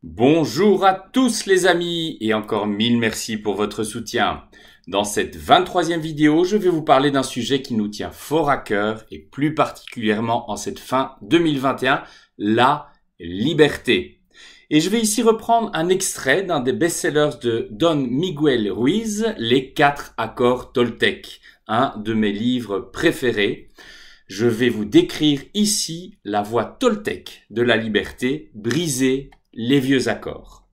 Bonjour à tous les amis et encore mille merci pour votre soutien. Dans cette 23e vidéo, je vais vous parler d'un sujet qui nous tient fort à cœur et plus particulièrement en cette fin 2021, la liberté. Et je vais ici reprendre un extrait d'un des best-sellers de Don Miguel Ruiz, Les 4 accords Toltec, un de mes livres préférés. Je vais vous décrire ici la voie Toltec de la liberté, briser les vieux accords.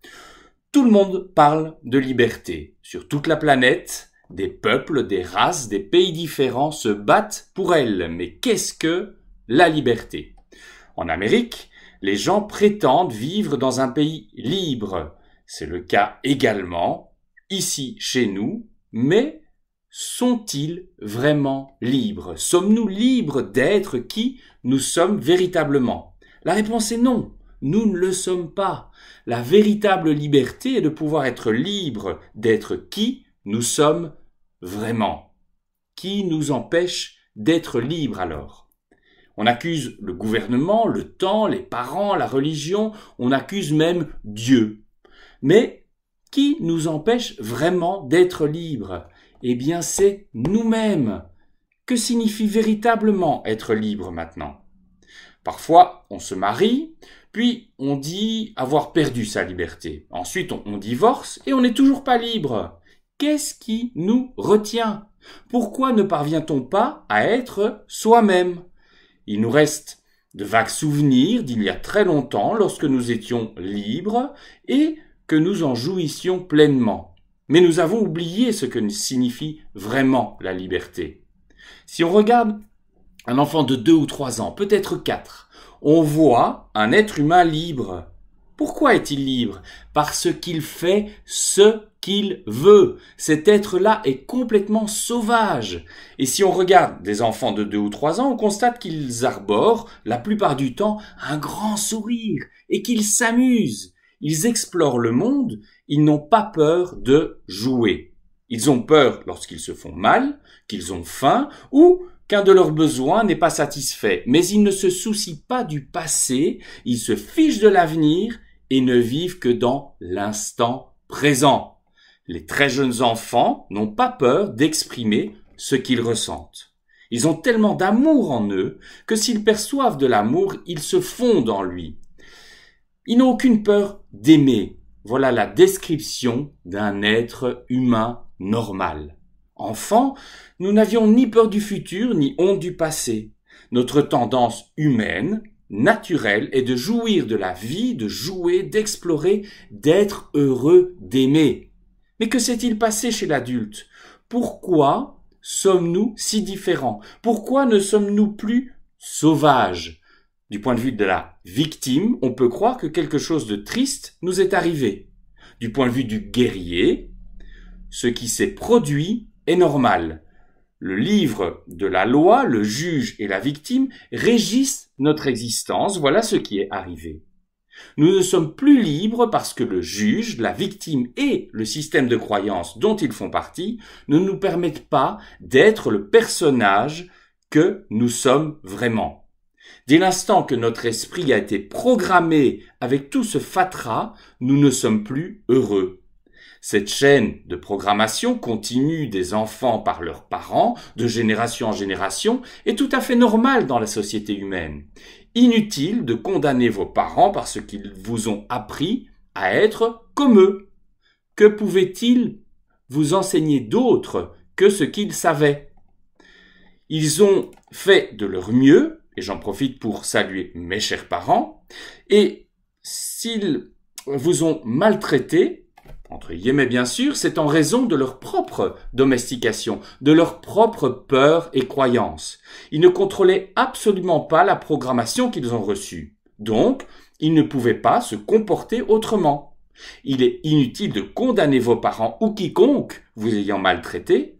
Tout le monde parle de liberté. Sur toute la planète, des peuples, des races, des pays différents se battent pour elle. Mais qu'est-ce que la liberté? En Amérique, les gens prétendent vivre dans un pays libre. C'est le cas également ici chez nous, mais sont-ils vraiment libres? Sommes-nous libres d'être qui nous sommes véritablement? La réponse est non. Nous ne le sommes pas. La véritable liberté est de pouvoir être libre d'être qui nous sommes vraiment. Qui nous empêche d'être libres alors? On accuse le gouvernement, le temps, les parents, la religion, on accuse même Dieu. Mais qui nous empêche vraiment d'être libres? Eh bien, c'est nous-mêmes. Que signifie véritablement être libre maintenant? Parfois, on se marie, puis on dit avoir perdu sa liberté. Ensuite, on divorce et on n'est toujours pas libre. Qu'est-ce qui nous retient? Pourquoi ne parvient-on pas à être soi-même? Il nous reste de vagues souvenirs d'il y a très longtemps lorsque nous étions libres et que nous en jouissions pleinement. Mais nous avons oublié ce que signifie vraiment la liberté. Si on regarde un enfant de 2 ou 3 ans, peut-être 4, on voit un être humain libre. Pourquoi est-il libre? Parce qu'il fait ce qu'il veut. Cet être-là est complètement sauvage. Et si on regarde des enfants de 2 ou 3 ans, on constate qu'ils arborent, la plupart du temps, un grand sourire et qu'ils s'amusent. Ils explorent le monde, ils n'ont pas peur de jouer. Ils ont peur lorsqu'ils se font mal, qu'ils ont faim ou qu'un de leurs besoins n'est pas satisfait. Mais ils ne se soucient pas du passé, ils se fichent de l'avenir et ne vivent que dans l'instant présent. Les très jeunes enfants n'ont pas peur d'exprimer ce qu'ils ressentent. Ils ont tellement d'amour en eux que s'ils perçoivent de l'amour, ils se fondent en lui. Ils n'ont aucune peur d'aimer. Voilà la description d'un être humain normal. Enfant, nous n'avions ni peur du futur, ni honte du passé. Notre tendance humaine, naturelle, est de jouir de la vie, de jouer, d'explorer, d'être heureux, d'aimer. Mais que s'est-il passé chez l'adulte? Pourquoi sommes-nous si différents? Pourquoi ne sommes-nous plus sauvages? Du point de vue de la victime, on peut croire que quelque chose de triste nous est arrivé. Du point de vue du guerrier, ce qui s'est produit est normal. Le livre de la loi, le juge et la victime régissent notre existence. Voilà ce qui est arrivé. Nous ne sommes plus libres parce que le juge, la victime et le système de croyances dont ils font partie ne nous permettent pas d'être le personnage que nous sommes vraiment. Dès l'instant que notre esprit a été programmé avec tout ce fatras, nous ne sommes plus heureux. Cette chaîne de programmation continue des enfants par leurs parents, de génération en génération, est tout à fait normale dans la société humaine. Inutile de condamner vos parents parce qu'ils vous ont appris à être comme eux. Que pouvaient-ils vous enseigner d'autre que ce qu'ils savaient? Ils ont fait de leur mieux, et j'en profite pour saluer mes chers parents, et s'ils vous ont maltraité, entre guillemets bien sûr, c'est en raison de leur propre domestication, de leur propre peur et croyances. Ils ne contrôlaient absolument pas la programmation qu'ils ont reçue. Donc, ils ne pouvaient pas se comporter autrement. Il est inutile de condamner vos parents ou quiconque vous ayant maltraité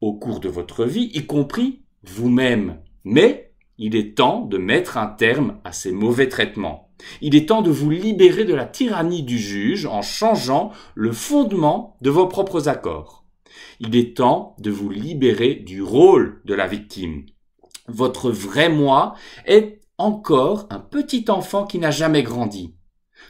au cours de votre vie, y compris vous-même. Mais il est temps de mettre un terme à ces mauvais traitements. Il est temps de vous libérer de la tyrannie du juge en changeant le fondement de vos propres accords. Il est temps de vous libérer du rôle de la victime. Votre vrai moi est encore un petit enfant qui n'a jamais grandi.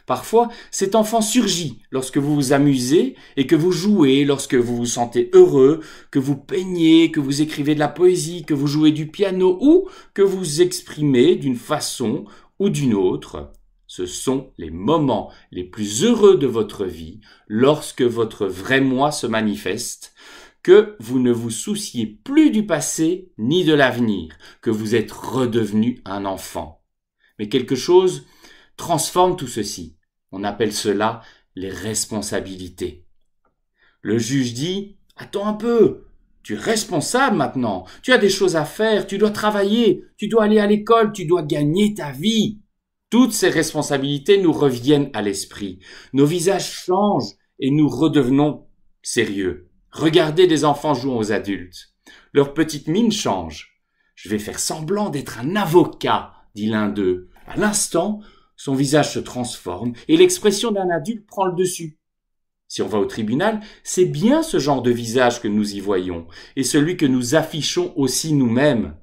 Parfois, cet enfant surgit lorsque vous vous amusez et que vous jouez, lorsque vous vous sentez heureux, que vous peignez, que vous écrivez de la poésie, que vous jouez du piano ou que vous exprimez d'une façon ou d'une autre. Ce sont les moments les plus heureux de votre vie lorsque votre vrai moi se manifeste, que vous ne vous souciez plus du passé ni de l'avenir, que vous êtes redevenu un enfant. Mais quelque chose transforme tout ceci. On appelle cela les responsabilités. Le juge dit « Attends un peu, tu es responsable maintenant, tu as des choses à faire, tu dois travailler, tu dois aller à l'école, tu dois gagner ta vie. » Toutes ces responsabilités nous reviennent à l'esprit. Nos visages changent et nous redevenons sérieux. Regardez des enfants jouant aux adultes. Leur petite mine change. « Je vais faire semblant d'être un avocat », dit l'un d'eux. À l'instant, son visage se transforme et l'expression d'un adulte prend le dessus. Si on va au tribunal, c'est bien ce genre de visage que nous y voyons et celui que nous affichons aussi nous-mêmes.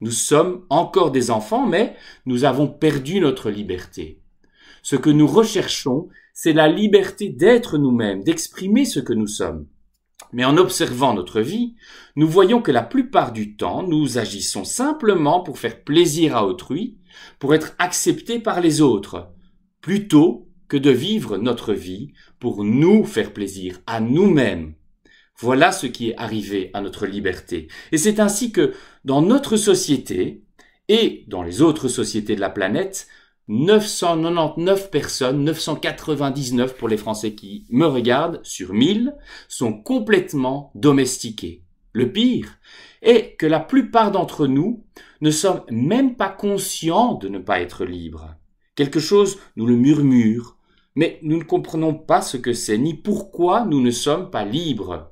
Nous sommes encore des enfants, mais nous avons perdu notre liberté. Ce que nous recherchons, c'est la liberté d'être nous-mêmes, d'exprimer ce que nous sommes. Mais en observant notre vie, nous voyons que la plupart du temps, nous agissons simplement pour faire plaisir à autrui, pour être acceptés par les autres, plutôt que de vivre notre vie pour nous faire plaisir à nous-mêmes. Voilà ce qui est arrivé à notre liberté. Et c'est ainsi que, dans notre société et dans les autres sociétés de la planète, 999 personnes, 999 pour les Français qui me regardent, sur 1000, sont complètement domestiqués. Le pire est que la plupart d'entre nous ne sommes même pas conscients de ne pas être libres. Quelque chose nous le murmure, mais nous ne comprenons pas ce que c'est ni pourquoi nous ne sommes pas libres.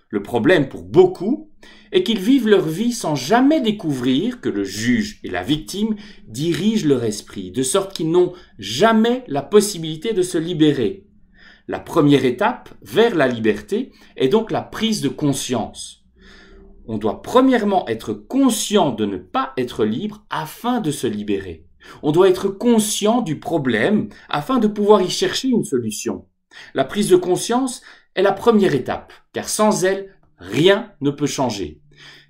Le problème pour beaucoup est qu'ils vivent leur vie sans jamais découvrir que le juge et la victime dirigent leur esprit, de sorte qu'ils n'ont jamais la possibilité de se libérer. La première étape vers la liberté est donc la prise de conscience. On doit premièrement être conscient de ne pas être libre afin de se libérer. On doit être conscient du problème afin de pouvoir y chercher une solution. La prise de conscience est la première étape, car sans elle, rien ne peut changer.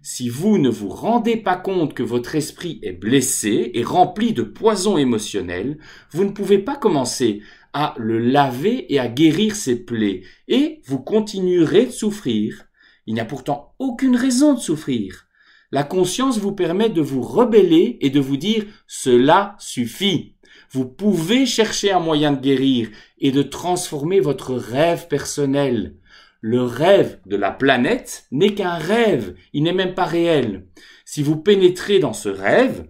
Si vous ne vous rendez pas compte que votre esprit est blessé et rempli de poison émotionnel, vous ne pouvez pas commencer à le laver et à guérir ses plaies, et vous continuerez de souffrir. Il n'y a pourtant aucune raison de souffrir. La conscience vous permet de vous rebeller et de vous dire « cela suffit ». Vous pouvez chercher un moyen de guérir et de transformer votre rêve personnel. Le rêve de la planète n'est qu'un rêve, il n'est même pas réel. Si vous pénétrez dans ce rêve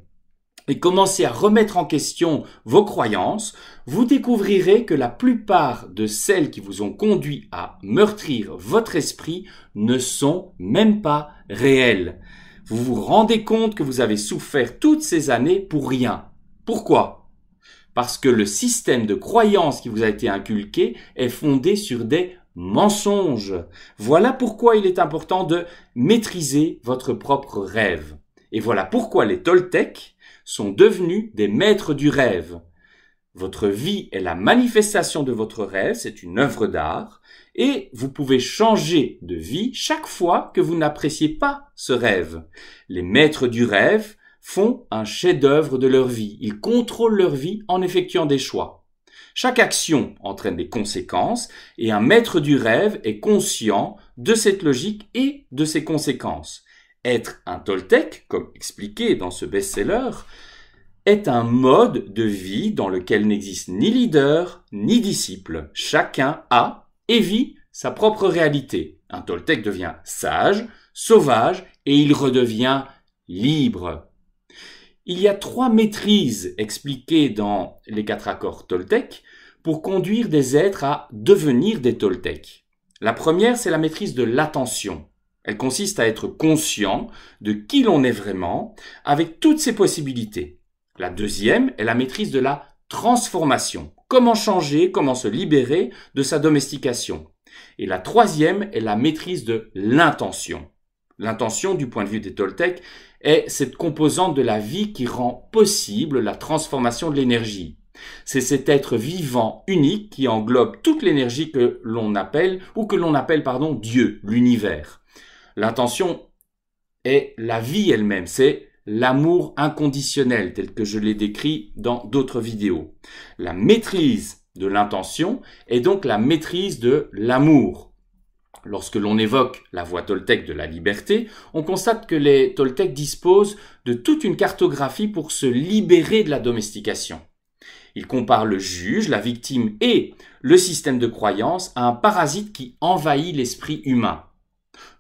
et commencez à remettre en question vos croyances, vous découvrirez que la plupart de celles qui vous ont conduit à meurtrir votre esprit ne sont même pas réelles. Vous vous rendez compte que vous avez souffert toutes ces années pour rien. Pourquoi ? Parce que le système de croyance qui vous a été inculqué est fondé sur des mensonges. Voilà pourquoi il est important de maîtriser votre propre rêve. Et voilà pourquoi les Toltecs sont devenus des maîtres du rêve. Votre vie est la manifestation de votre rêve, c'est une œuvre d'art, et vous pouvez changer de vie chaque fois que vous n'appréciez pas ce rêve. Les maîtres du rêve font un chef-d'œuvre de leur vie. Ils contrôlent leur vie en effectuant des choix. Chaque action entraîne des conséquences et un maître du rêve est conscient de cette logique et de ses conséquences. Être un Toltec, comme expliqué dans ce best-seller, est un mode de vie dans lequel n'existe ni leader ni disciple. Chacun a et vit sa propre réalité. Un Toltec devient sage, sauvage et il redevient libre. Il y a 3 maîtrises expliquées dans les 4 accords Toltec pour conduire des êtres à devenir des Toltecs. La première, c'est la maîtrise de l'attention. Elle consiste à être conscient de qui l'on est vraiment avec toutes ses possibilités. La deuxième est la maîtrise de la transformation. Comment changer, comment se libérer de sa domestication. Et la troisième est la maîtrise de l'intention. L'intention, du point de vue des Toltecs, est cette composante de la vie qui rend possible la transformation de l'énergie. C'est cet être vivant unique qui englobe toute l'énergie que l'on appelle Dieu, l'univers. L'intention est la vie elle-même, c'est l'amour inconditionnel tel que je l'ai décrit dans d'autres vidéos. La maîtrise de l'intention est donc la maîtrise de l'amour. Lorsque l'on évoque la voie toltèque de la liberté, on constate que les Toltecs disposent de toute une cartographie pour se libérer de la domestication. Ils comparent le juge, la victime et le système de croyance à un parasite qui envahit l'esprit humain.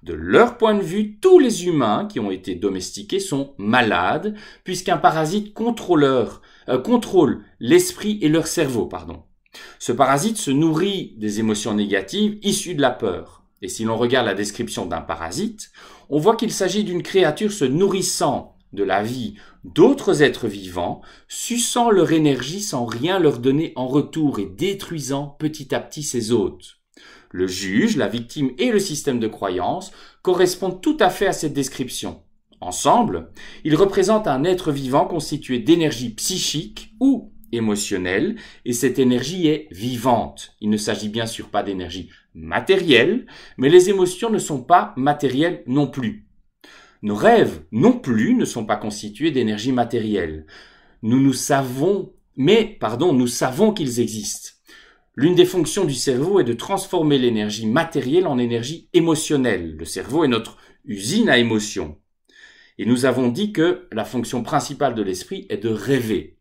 De leur point de vue, tous les humains qui ont été domestiqués sont malades, puisqu'un parasite contrôle l'esprit et leur cerveau. Ce parasite se nourrit des émotions négatives issues de la peur. Et si l'on regarde la description d'un parasite, on voit qu'il s'agit d'une créature se nourrissant de la vie d'autres êtres vivants, suçant leur énergie sans rien leur donner en retour et détruisant petit à petit ses hôtes. Le juge, la victime et le système de croyance correspondent tout à fait à cette description. Ensemble, ils représentent un être vivant constitué d'énergie psychique ou émotionnelle, et cette énergie est vivante. Il ne s'agit bien sûr pas d'énergie matérielle, mais les émotions ne sont pas matérielles non plus. Nos rêves non plus ne sont pas constitués d'énergie matérielle. Nous savons qu'ils existent. L'une des fonctions du cerveau est de transformer l'énergie matérielle en énergie émotionnelle. Le cerveau est notre usine à émotions. Et nous avons dit que la fonction principale de l'esprit est de rêver.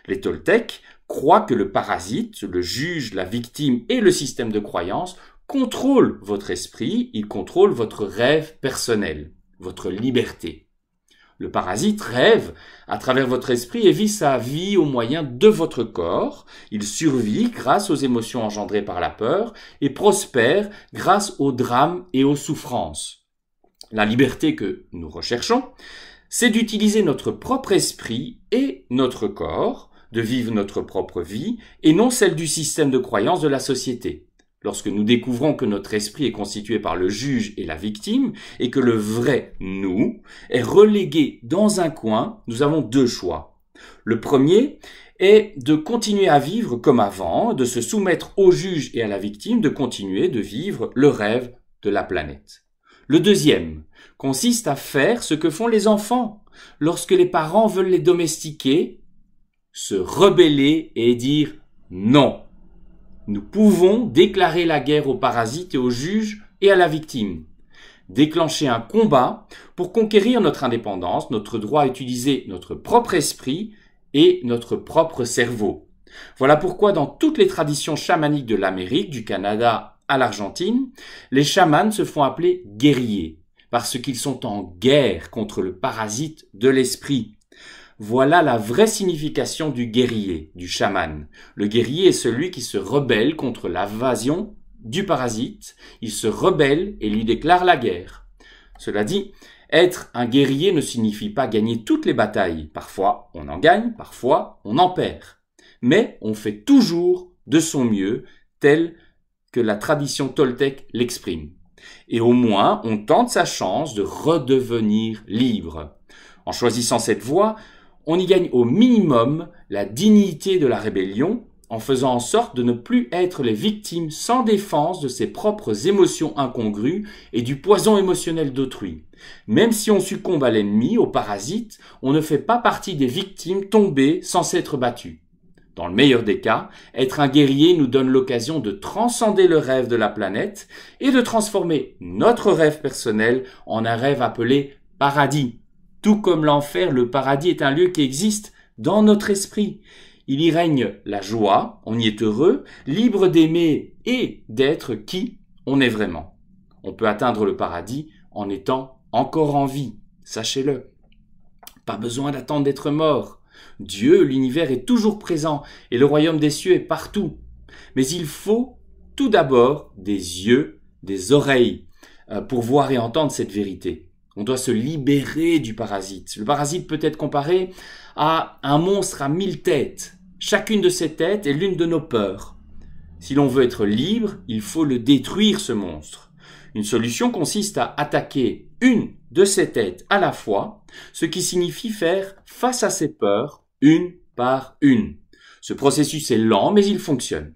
Les Toltecs croient que le parasite, le juge, la victime et le système de croyance contrôlent votre esprit, ils contrôlent votre rêve personnel, votre liberté. Le parasite rêve à travers votre esprit et vit sa vie au moyen de votre corps. Il survit grâce aux émotions engendrées par la peur et prospère grâce aux drames et aux souffrances. La liberté que nous recherchons, c'est d'utiliser notre propre esprit et notre corps, de vivre notre propre vie et non celle du système de croyance de la société. Lorsque nous découvrons que notre esprit est constitué par le juge et la victime et que le vrai nous est relégué dans un coin, nous avons deux choix. Le premier est de continuer à vivre comme avant, de se soumettre au juge et à la victime, de continuer de vivre le rêve de la planète. Le deuxième consiste à faire ce que font les enfants lorsque les parents veulent les domestiquer, se rebeller et dire non. Nous pouvons déclarer la guerre aux parasites et aux juges et à la victime. Déclencher un combat pour conquérir notre indépendance, notre droit à utiliser notre propre esprit et notre propre cerveau. Voilà pourquoi dans toutes les traditions chamaniques de l'Amérique, du Canada à l'Argentine, les chamans se font appeler guerriers, parce qu'ils sont en guerre contre le parasite de l'esprit. Voilà la vraie signification du guerrier, du chaman. Le guerrier est celui qui se rebelle contre l'invasion du parasite. Il se rebelle et lui déclare la guerre. Cela dit, être un guerrier ne signifie pas gagner toutes les batailles. Parfois, on en gagne, parfois, on en perd. Mais on fait toujours de son mieux, tel que la tradition toltèque l'exprime. Et au moins, on tente sa chance de redevenir libre. En choisissant cette voie, on y gagne au minimum la dignité de la rébellion en faisant en sorte de ne plus être les victimes sans défense de ses propres émotions incongrues et du poison émotionnel d'autrui. Même si on succombe à l'ennemi, au parasite, on ne fait pas partie des victimes tombées sans s'être battues. Dans le meilleur des cas, être un guerrier nous donne l'occasion de transcender le rêve de la planète et de transformer notre rêve personnel en un rêve appelé paradis. Tout comme l'enfer, le paradis est un lieu qui existe dans notre esprit. Il y règne la joie, on y est heureux, libre d'aimer et d'être qui on est vraiment. On peut atteindre le paradis en étant encore en vie, sachez-le. Pas besoin d'attendre d'être mort. Dieu, l'univers est toujours présent et le royaume des cieux est partout. Mais il faut tout d'abord des yeux, des oreilles pour voir et entendre cette vérité. On doit se libérer du parasite. Le parasite peut être comparé à un monstre à 1000 têtes. Chacune de ces têtes est l'une de nos peurs. Si l'on veut être libre, il faut le détruire, ce monstre. Une solution consiste à attaquer une de ces têtes à la fois, ce qui signifie faire face à ces peurs une par une. Ce processus est lent, mais il fonctionne.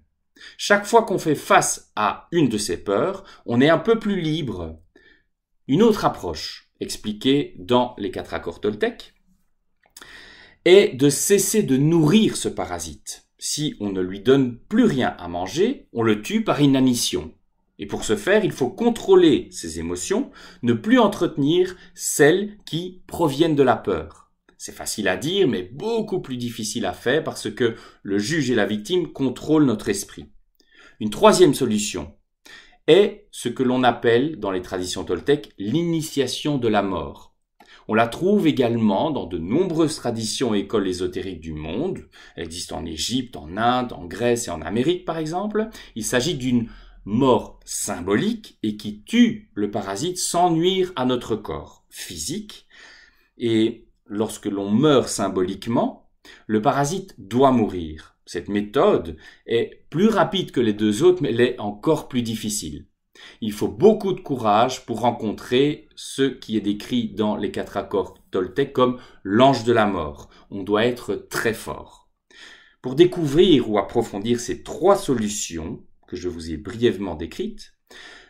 Chaque fois qu'on fait face à une de ces peurs, on est un peu plus libre. Une autre approche, expliquée dans les 4 accords Toltec, est de cesser de nourrir ce parasite. Si on ne lui donne plus rien à manger, on le tue par inanition. Et pour ce faire, il faut contrôler ses émotions, ne plus entretenir celles qui proviennent de la peur. C'est facile à dire, mais beaucoup plus difficile à faire parce que le juge et la victime contrôlent notre esprit. Une troisième solution est ce que l'on appelle, dans les traditions toltèques, l'initiation de la mort. On la trouve également dans de nombreuses traditions et écoles ésotériques du monde. Elle existe en Égypte, en Inde, en Grèce et en Amérique par exemple. Il s'agit d'une mort symbolique et qui tue le parasite sans nuire à notre corps physique. Et lorsque l'on meurt symboliquement, le parasite doit mourir. Cette méthode est plus rapide que les 2 autres, mais elle est encore plus difficile. Il faut beaucoup de courage pour rencontrer ce qui est décrit dans les 4 accords Toltec comme l'ange de la mort. On doit être très fort. Pour découvrir ou approfondir ces 3 solutions que je vous ai brièvement décrites,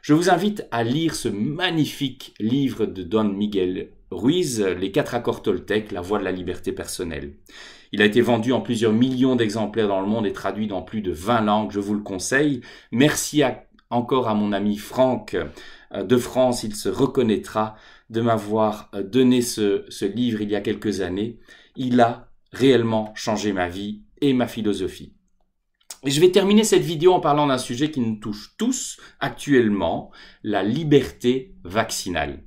je vous invite à lire ce magnifique livre de Don Miguel Ruiz, Les 4 accords Toltec, la voie de la liberté personnelle. Il a été vendu en plusieurs millions d'exemplaires dans le monde et traduit dans plus de 20 langues, je vous le conseille. Merci encore à mon ami Franck de France, il se reconnaîtra de m'avoir donné ce livre il y a quelques années. Il a réellement changé ma vie et ma philosophie. Et je vais terminer cette vidéo en parlant d'un sujet qui nous touche tous actuellement, la liberté vaccinale.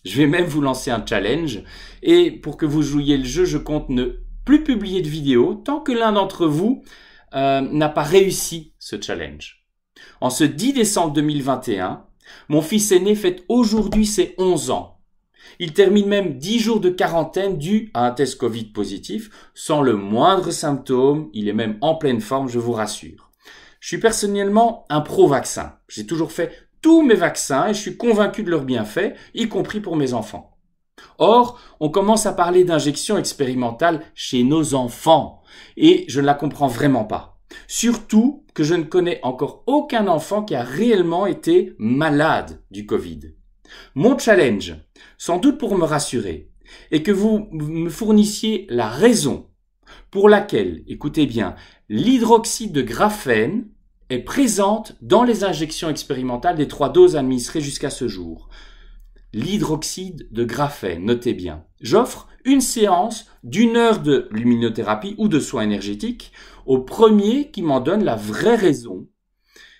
Je vais même vous lancer un challenge et pour que vous jouiez le jeu, je compte ne plus publier de vidéos tant que l'un d'entre vous n'a pas réussi ce challenge. En ce 10 décembre 2021, mon fils aîné fête aujourd'hui ses 11 ans. Il termine même 10 jours de quarantaine dû à un test Covid positif, sans le moindre symptôme. Il est même en pleine forme, je vous rassure. Je suis personnellement un pro-vaccin. J'ai toujours fait tous mes vaccins et je suis convaincu de leurs bienfaits, y compris pour mes enfants. Or, on commence à parler d'injection expérimentale chez nos enfants et je ne la comprends vraiment pas. Surtout que je ne connais encore aucun enfant qui a réellement été malade du Covid. Mon challenge, sans doute pour me rassurer, est que vous me fournissiez la raison pour laquelle, écoutez bien, l'hydroxyde de graphène est présente dans les injections expérimentales des 3 doses administrées jusqu'à ce jour. L'hydroxyde de graphène, notez bien. J'offre une séance d'1 heure de luminothérapie ou de soins énergétiques au premier qui m'en donne la vraie raison.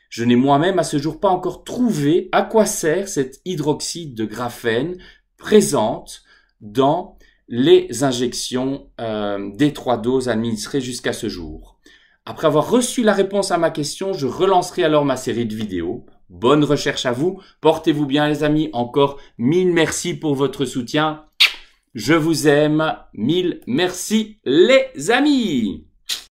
Je n'ai moi-même à ce jour pas encore trouvé à quoi sert cette hydroxyde de graphène présente dans les injections des 3 doses administrées jusqu'à ce jour. Après avoir reçu la réponse à ma question, je relancerai alors ma série de vidéos. Bonne recherche à vous, portez-vous bien les amis, encore 1000 merci pour votre soutien. Je vous aime, 1000 merci les amis.